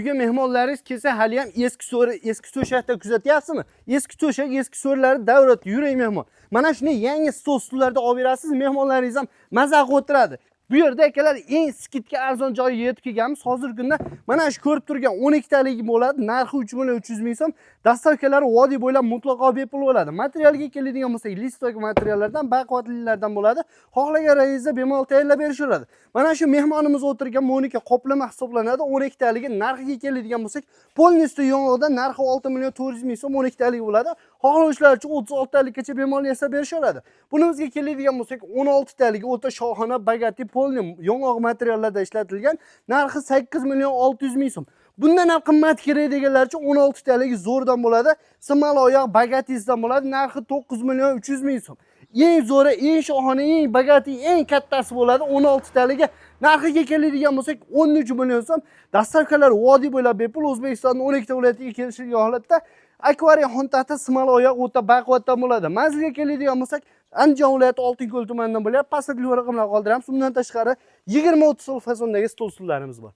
Uyga mehmonlaringiz kelsa hali ham eski to'shakda kuzatyapsizmi? Eski to'shak, eski so'rlari davlat yuring mehmon. Mana shuni yangi stol-stullarda olib berasiz, mehmonlaringiz ham maza qilib o'tiradi. Bu yerda akalar eng skidga arzon joyiga yetib kelganmiz. Hozirgi kunda mana shu ko'rib turgan 12 taligi bo'ladi. Narxi 3 300 ming so'm. Dastavkalari vodiy bo'ylab mutlaqo bepul bo'ladi. Materialga keladigan bo'lsak, listok materiallardan, baquvvatlilardan bo'ladi. Xohlaganingizni bemalol tayyorlab berishaveradi. Mana shu mehmonimiz o'tirgan Monika qoplama hisoblanadi. 12 taligi narxiga keladigan bo'lsak, polnisto yong'oqdan narxi 6 million 400 ming so'm 12 taligi bo'ladi. Xohlovchilar uchun 36 talikgacha bemalol yasab berishaveradi. Bunimizga keladigan bo'lsak, 16 taligi o'ta shohona bagati polni yong'oq materiallarda ishlatilgan, narxi 8 million 600 ming so'm. Bundan ham qimmat kerak deganlar uchun 16 taligi zo'rdan bo'ladi. Simal oyoq bagatisidan bo'ladi, narxi 9 million 300 ming so'm. Eng zo'ri, eng shohona, eng bagati, eng kattasi bo'ladi 16 taligi. Narxiga keladigan bo'lsak 13 million so'm. Dastavkalar vodiy bo'ylab bepul O'zbekistonning 12 ta viloyatiga kelishgan holatda akvarium xontati simal oyoq o'ta baquvvatdan bo'ladi. Manzilga keladigan bo'lsak, Andijon viloyati Oltinko'l tumanidan bo'lyapti. Pastdagi raqamlarni qoldiramiz. Bundan tashqari 20-30 xil fasondagi stol-stullarimiz bor.